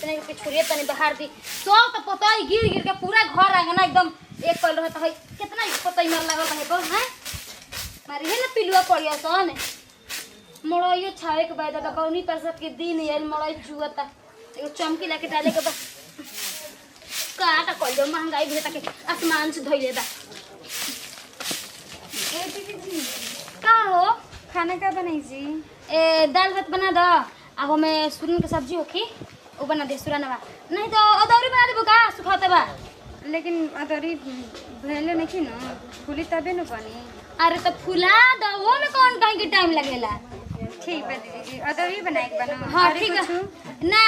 इतने के पिछुरिए तनी बाहर दी सब तो पतई गिर गिर के पूरा घर आंगन एकदम एक कल रहत है कितना पतई मार लागल है बोल हैं मारी है ना पिलुआ पड़िया सन मड़ाइयो छावे के बाद का कौनी पैसा के दिन यार मड़ाई जुआता एगो चमकी लेके डाले के बा काटा कल जो महंगाई भेटा के आसमान से धइले बा ए दीदी जी का हो खाना का बनाई जी? ए दाल भात बना दो अब हमें सुरन के सब्जी होखी वो बना दे सुरनवा नहीं तो अदौरी बना देबो का सुखाते बा लेकिन अदरी भेले नहीं ना फूली तबे न बनी। अरे तो फुला दो वो में कौन कहीं के टाइम लगेला ठीक बा दीदी जी अदरी बनाए के बना। हाँ ठीक है ना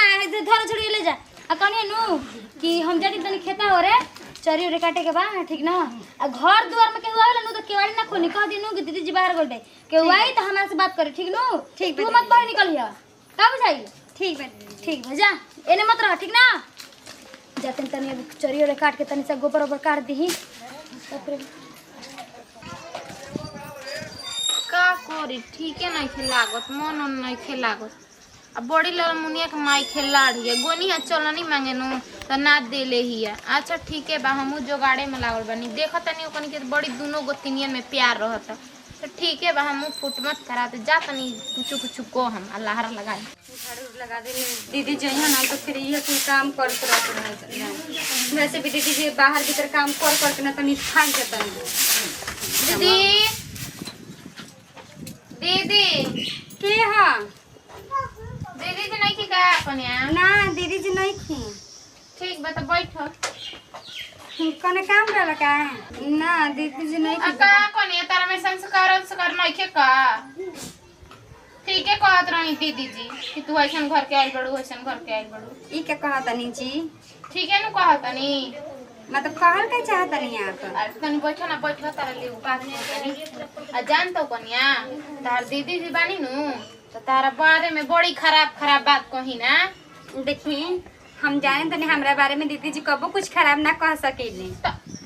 धर छोड़ी ले जा आ कनिया नु कि हम जानी तनी खेता हो रे चरी उरे काटे के बा ठीक ना आ घर दुआर में केहू आवेला नु तो केवाड़ी ना खोली कह दिनु कि दीदी जी बाहर गइल बे केहू आई तो हमरा से बात करे ठीक नु ठीक तू मत बाहर निकलिया का बुझाई ठीक बा दीदी ठीक भजा एने मत रह ठीक ना जाते तनी अब चरी उरे काट के तनी से गोबर ओबर काट दही का करी ठीके नहीं खेलागत मन नहीं खेलागत अब बड़ी लड़ मुनिया के माई खेलाड़ी है गोनी है चलनी मांगे नु तो ना देले ही है। अच्छा ठीक है बा हमू जोगाड़े में लागल बानी देखत नहीं ओकनी के बड़ी दोनों गोतिनियन में प्यार रहता तो ठीक है बा हमू फुट मत कराते जा तनी कुछ को हम अल्लाह लगा झाड़ू लगा दे दीदी जी यहाँ ना तो फिर ये कोई काम करते रहते हैं वैसे भी दीदी जी बाहर भीतर काम कर के ना तो निठान जाता है। दीदी दीदी के हाँ दीदी जी नहीं की का कन्या ना दीदी जी नहीं थी ठीक बा तो बैठो कने काम रहला का ना दीदी जी नहीं थी का कन्या तारा में संस्कार नहीं के का ठीक है कहत रही दीदी जी कि तू ऐसन घर के आइल बड़ू ऐसन घर के आइल बड़ू ई के कहतनी जी ठीक है नु कहतनी मतलब कहल के चाहतनी आप अरे तनी बैठो ना बैठो तारा ले बात नहीं करी आ जान तो कन्या तार दीदी जी बानी नु तो तारा बारे में बड़ी खराब बात कही ना देखी हम जाने तनी हमरा बारे में दीदी जी कबो कुछ खराब ना कह सकेली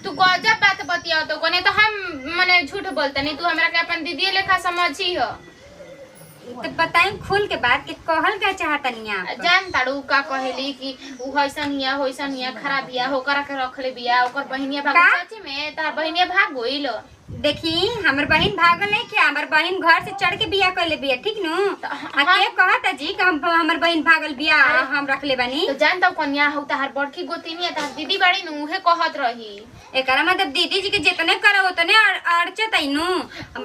तू गजब बात बतिया तो कोने तो हम मने झूठ बोलते नहीं तू हमरा के अपन दीदी लेखा समझी हो तो बताई खुल के बात के कहल का चाहतनी आप जान ताड़ू का कहेली कि उ होइसन हिया खराब हिया होकर के रखले बिया ओकर बहिनिया भाग चाची में तार बहिनिया भाग गइल देखी हमर बहन भागल नहीं क्या हमर बहन घर से चढ़ के बिया कर ले बिया ठीक नु के कहता जी कि हमर बहन भागल बिया हम रख ले बानी तो जान तो कन्या हो तार बड़की गोतिनी तार दीदी बाड़ी नु उहे कहत रही एकरा मतलब दीदी जी के जितने करो उतने अड़चत नु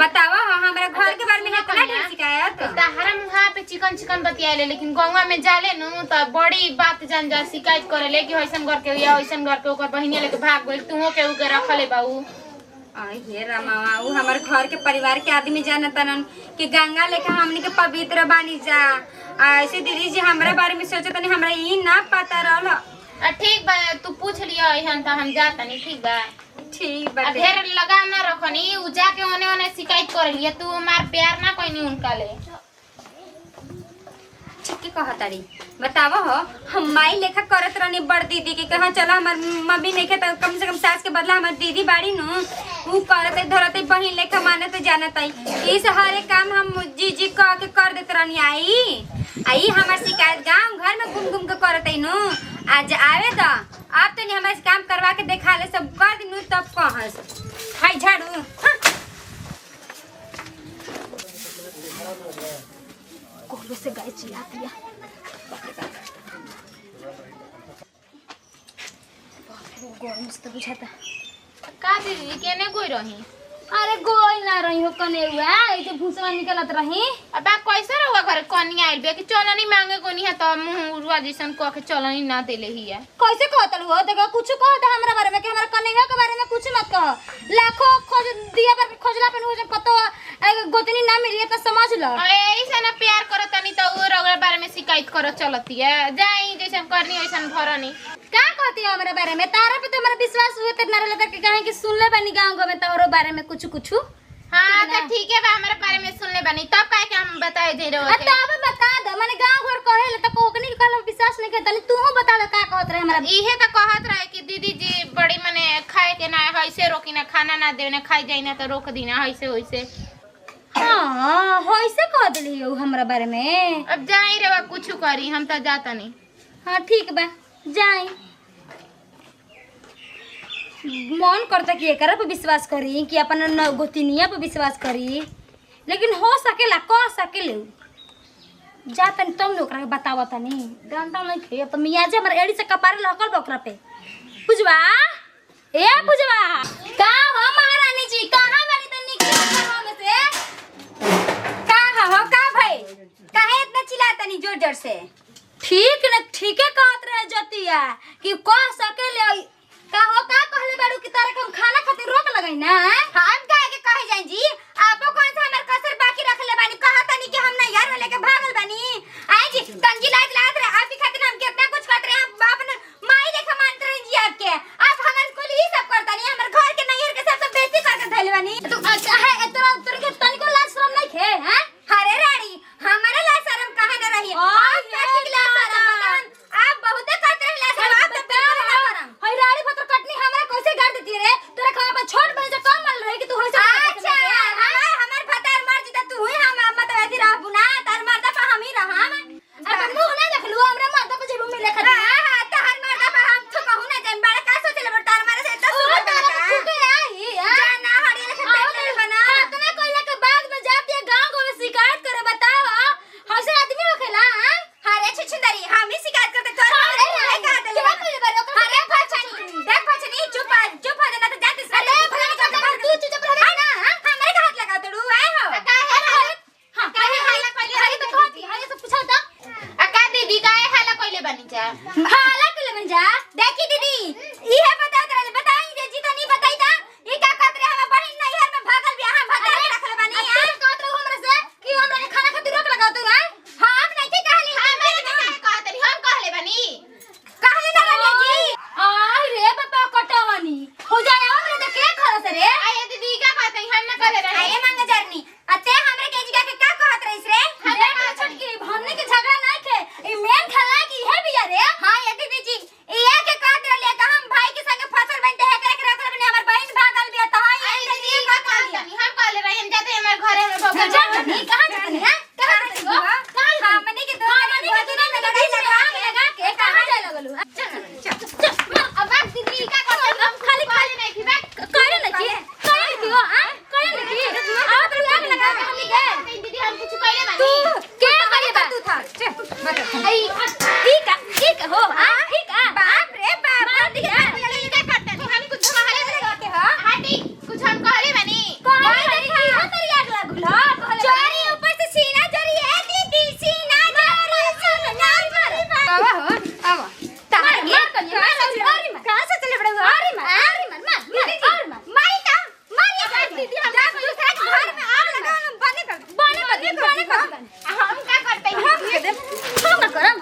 बतावा हमरा घर के बारे में इतना ढेर शिकायत ताहरा मुहा पे चिकन बतियाले लेकिन गौवा में जाले नु त बड़ी बात जान जा शिकायत करेले कि होइसन घर के या होइसन घर के ओकर बहिनिया लेके भाग गइल तू के उ के रखले बाऊ आई हे रामा उ हमर घर के परिवार के आदमी जानतन कि गंगा लेके हमनी के पवित्र बानी जा ऐसे दीदी जी हमरा बारे में सोचतनी हमरा ई ना पता रहल ठीक बा तू पूछ लिया एहन त हम जातनी ठीक बा ठीक बा ढेर लगाव ना रखनी उ जाके ओने शिकायत कर लिया तू हमार प्यार ना कोई उनका ले ठीक कहतारी बतावा हो हम माई लेखा करत रहनी बड़ दीदी के कहा चला हमर मम्मी नहीं के तो कम से कम सास के बदला हमर दीदी बाड़ी नु उ करते धरते बहिन लेखा मानते जानत इस हर एक काम हम जी कह के कर देत रहनी आई हमर शिकायत गांव घर में घूम के करते नु आज आवे तो आप तो नहीं हमारे काम करवा के देखा ले सब कर दिनु तब कहस हाय झाड़ू कोहलो से गाय चिल्ला दिया गरम से तो बुझाता का दीदी केने कोई रही अरे गोई ना रही हो कनेउआ ए जे भूसवा निकलत रही अब कैसे रहुआ घर कन्या आइल बे कि चलनी मांगे कोनी है त मुंह उरुआ जैसन कह के चलनी ना देले ही है कैसे कहतल हो देखो कुछ कह दे हमरा बारे में कि हमरा कनेउआ के बारे में कुछ मत कह लाखों खोज दिया पर खोजला पे हो पतो गोतनी ना मिली त समझ लो ऐसे ना प्यार करत तनी त उ रगड़ बारे में शिकायत करत चलती है जाई जैसन करनी वैसन भरनी का कहती है हमारे बारे में तारा पे तो हमारा विश्वास हुए त ना रहता कि कहे कि सुन ले बनी गांव में तोरो बारे में कुछ हां तो ठीक है बा हमारे बारे में सुन ले बनी तब काहे के हम बताए दे रहे हो तब बता दो माने गांव घर कहेले त कोकनी के कहला विश्वास नहीं करतनी तू बता दे का कहत रहे हमरा इहे त कहत रहे कि दीदी जी बड़ी माने खाए के ना ऐसे रोकी ना खाना ना देने खाई जाई ना त रोक दी ना ऐसे होइसे हां होइसे कह देली हो हमरा बारे में अब जाई रे कुछ करी हम त जाता नहीं हाँ ठीक बा जाई। मन करता कि एकरा पे विश्वास करी कि अपन गोतिनिया पे विश्वास करी, लेकिन हो सकेला कह सकेले जा तनी तुम लोग के बतावा तनी डंडा नहीं खे तो मियाजे हमर एड़ी से कपारे लहकल बकरा पे। पुजवा ए पुजवा का हो महारानी जी कहां वाली तनी के घरवा में से का हो का भाई काहे इतना चिल्लातनी जोर जोर से? ठीक न ठीके कहत रहे जतिया कि कह सकेले का हो का कहले बाड़ू कि तारे हम खाना खातिर रोक लगाई ना। हम काहे के कहे जाई जी? आपो कौन सा हमर कसर बाकी रखले बानी? कहा तनी कि हम ना यार लेके भागल बानी। आई जी तंगी लात लात रहे आप ही खातिर हम कितना कुछ करत रहे। हम अपन माई लेके मानत रहे जी आपके। आप हमर कुल ही सब करता नहीं हमर घर के नैयर के सब बेइज्जती करके धइले बानी। तो अच्छा है इतना तोर के तनिको लाज शरम नहीं खे हैं? अरे रानी हमारे लाज शरम काहे न रही? और सच्ची लाज शरम बतान आप बहुते करत रहे लाज शरम। आप तो बिल्कुल ना करम। हई रानी पत्र कटनी हमरा कैसे गाड़ देती रे? तोरा खावा पर छोड़ बन से कम मल रही कि तू होइसे अच्छा हमर भतार मर जी त तू ही हम मत ऐसी रह बुना तार मर्दा पर हम ही रहम। अपन मुंह ना देख लू हमरा मर्दा पे जेबू मिले खा। हां तार मर्दा पर हम तो कहू ना जान बड़ा का सोचले बड़ तार मारे से त सुन तारा फूके आई जाना हड़ी लेके पेट बना। तने कहला के बाद में जाती है गांव में शिकायत करे बतावा हसे आदमी होखेला। अरे छुछुंदरी हम ही शिकायत करते तोर अरे नहीं कहा दे क्या कहले बारे ओकर? अरे फचनी देख फचनी चुप हो जाना तो जाते से। अरे भले का तू चुप रह ना। हमरे का हाथ लगा तड़ू आए हो हां काहे हाला कहली हरी तो कहती हरी से पूछा था अका दीदी काहे हाला कइले बानी जा? हाला कहले बन जा। देखी दीदी इहे बता दे बताई जे जी तनी बताई ता ई का कहत रहे हम बहिन नैहर में भागल बिया हम भता के रखले बानी। अरे कहत रहो हमरा से कि हमरा के खाना खातिर रोक लगाओ तू हैं? हम नहीं के कहली हमारे के काहे कहतरी? हम कहले बानी कहली ना रे जी। आई रे बाबा कटवानी हो जाए और रे के खरस रे। आये दीदी का कहतई? हम ना कहले रहे। आए मंग जरनी अते हमरे के जी के का कहत रहिस रे? अरे मां छोटकी हमने के झगड़ा नहीं खे ई मेन खला की है बिया रे। हां ये दीदी जी ये के कहत रहले त हम भाई के संगे फसल बनते है करे रखले बने हमर बहिन भागल बिया त हां आये ये दीदी दीदी का का कहलिया। कहतनी? हम कहले रहे हम जाते हमारे घरे में भोग जानी कहां जानी है? कहां जानी हो? हां मने के दो मनी के दिन में लड़ाई लगा के कहां जाए लगलू? चल अब दीदी का कहत हम खाली खाली नहीं खिबा करे न की करे की हो आ करे न की आ तो आग लगा के हमनी के दीदी हम कुछ कहले तू बानी। के करे बा तू था बता आई ठीक हो आ ठीक आ बाप रे बाप मार दिया दीदी का कहतनी? हम कुछ कहले बानी। के हो हाटी कुछ हम कहले बानी। कोई देखी हो तेरी आग लागल हो कहले चोरी ऊपर से सीना चोरी है दीदी सीना चोरी मार आवा हो आवा मार कहां से चले बड़े अरे मार माई का मार ये दीदी हम दूसरा के घर में आग लगा बंद कर बंद कर हम का करतई? हम करम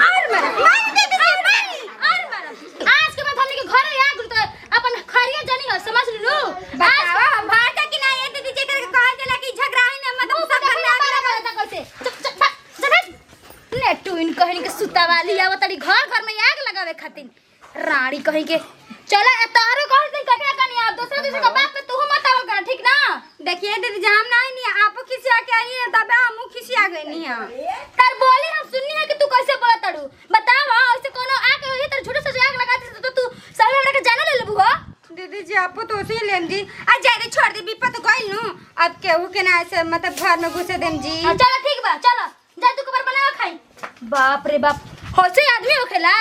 और मार दीदी और मार आज के बाद हमनी के घर आ गुल तो अपन खरिया जानी हो समझ लू। बतावा हम भार का कि ना ये दीदी जे करके कहल चला कि झगड़ा है ना मतलब सब घर में आग लगा कैसे नेटू इन कहीं के सुता वाली आवत तड़ी घर घर में आग लगावे खातिर रानी कहीं के चला तारो कह दिन ककरा कनी आप दूसरा का बात पे तू मत आवल कर ठीक ना। देखिए दीदी जब हम नहीं नहीं आप खिसिया के आई है तब हम खिसिया गई नहीं है तार बोली हम सुननी है कि तू कैसे बोला तड़ू बतावा ऐसे कोनो आके होई तर झूठे से आग लगाती तो तू सही हमरा के जाने ले लेबू हो। दीदी जी आप तो उसी लेम जी आ जाए छोड़ दे विपत गइल नु अब केहू के ना ऐसे मतलब घर में घुसे देम जी। चलो ठीक बा चलो जा तू कबर बनावा खाई। बाप रे बाप होसे आदमी होखेला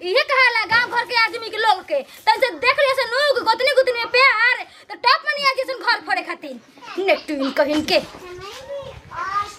इहे कहाला गांव घर के आदमी के लोग के तन से देख लिया से नुग गोतनी गोतनी में प्यार तो टॉप मनी आ जैसन घर फोड़े खातिर नेटू इन कहिन के